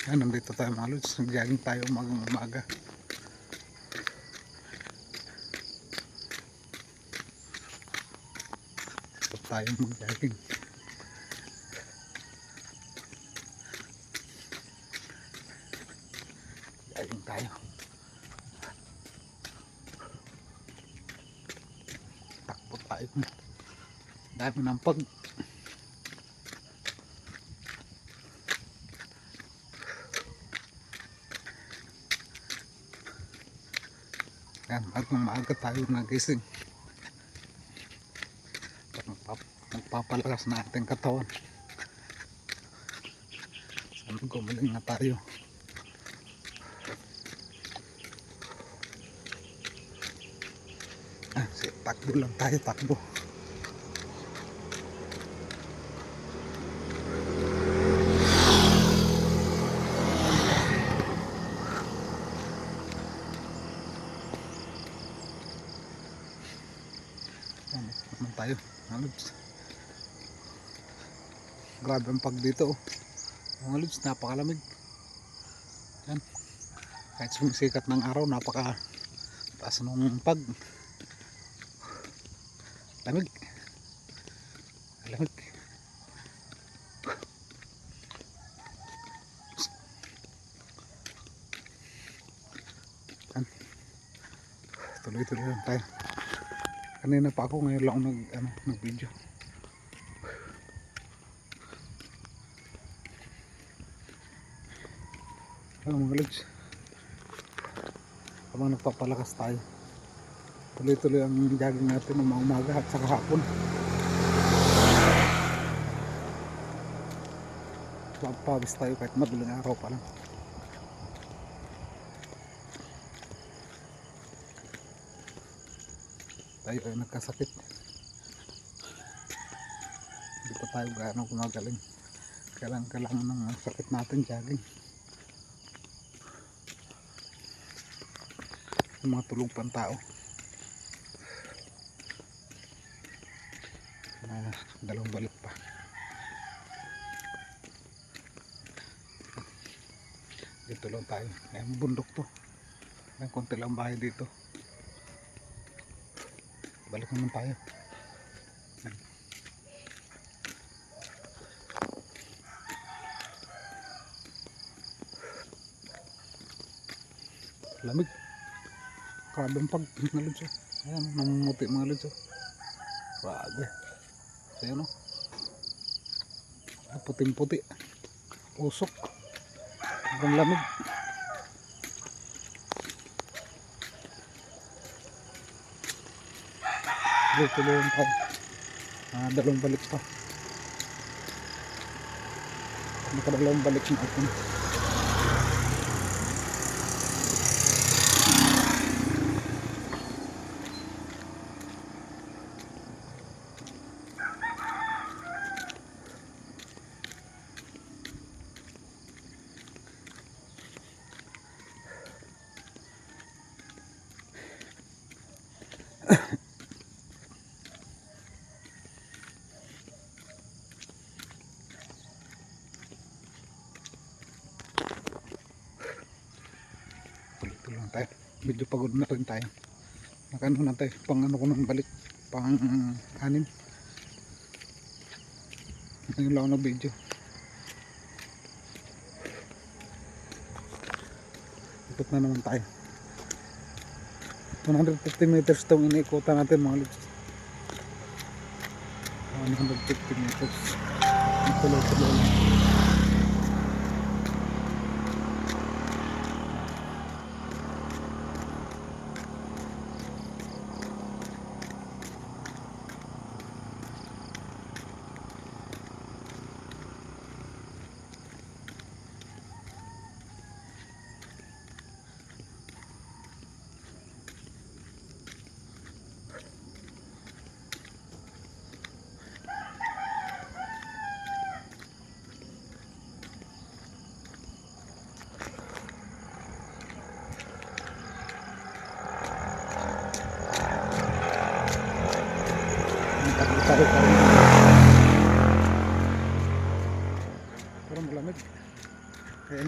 Yan, nandito tayo mga lods. Nag-jogging tayo umagang umaga. Stop tayo mag-jogging. Jogging tayo. Takbo tayo. Dami ng pag. Yan, maaga tayo nagising. Magpapalakas na ating katawan. Sana gumaling na tayo. Takbo lang tayo, takbo. Naman tayo, mga lods. Grabe ang pag dito, mga lods, napakalamig. Yan, kahit sumisikat ng araw, napaka taas nung pag. Lamig, lamig. Yan, tuloy-tuloy lang tayo. Kanina pa ako, ngayon lang nag-video. Mga lods, habang nagpapalakas tayo, tuloy-tuloy ang jogging natin ng umaga at saka hapon. Pawis tayo kahit madaling araw pa lang. Tayo ay nagkasakit, hindi pa tayo gaano gumagaling. Kailangan ng sakit natin jogging. Yung mga tulog pang tao na dalawang balik pa. Dito lang tayo, ayun, bundok to. May konti lang bahay dito. Balik naman tayo. Lamig. Grabe ang pag, mga lods. Ayan, namumuti mga lods. Grabe. Ayan o. Puting-puti. Usok. Ang lamig. Dito lang tayo. Dalawang balik pa. Nakadalawang balik na ako. Dito lang tayo. Medyo pagod na rin tayo. Nakano na tayo. Pang ano ko nang balik. Pang 6. Ngayon lang ako na video. Ikot na naman tayo. 150 meters itong iniikutan natin mga lods. 150 meters. Tuloy-tuloy lang.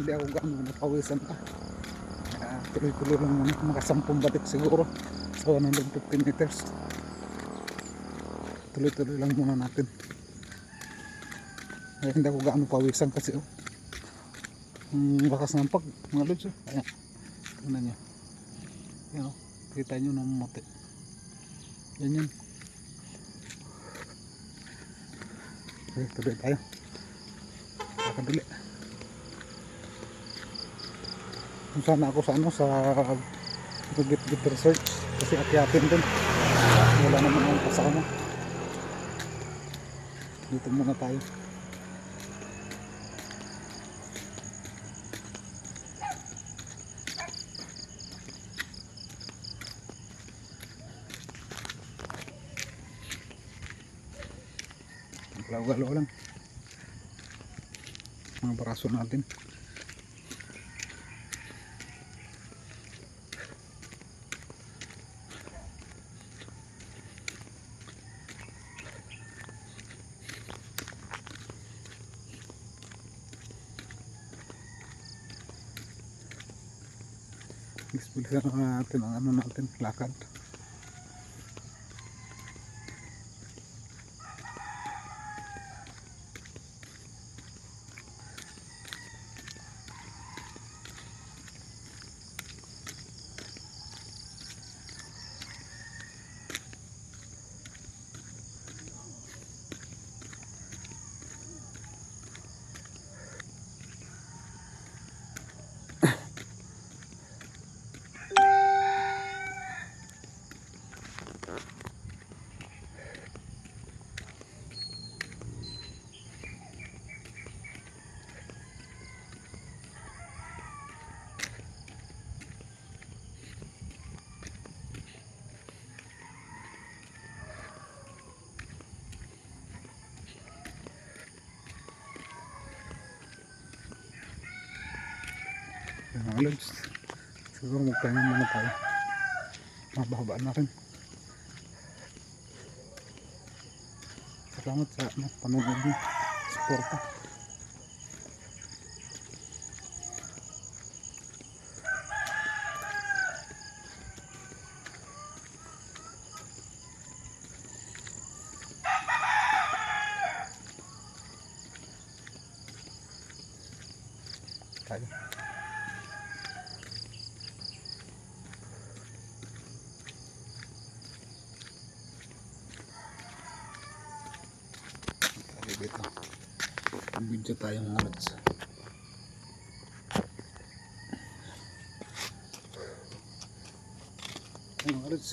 hindi ako gaano napawisan pa. Tuloy-tuloy lang muna, mga 10 batik siguro sa 150 meters. Tuloy-tuloy lang muna natin. Ay, hindi ako gaano pawisan kasi lakas ng pag mga lods. Ayan, tingnan nyo. Ayan o, kita nyo ng mati. Yan yan. Okay, tuloy tayo. Kakadali. Sana ako sa sa git research kasi akyatin din. Wala naman akong kasama. Dito muna tayo. Galaw-galaw lang mga baraso natin. Bilisan natin ang ano natin, lakad. Mga lods, siguro magpahinga muna tayo. Mababa na rin. Salamat sa panonood niyo, suporta. Tayo. Dito video tayo mga lods. Mga lods,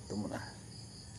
ito muna.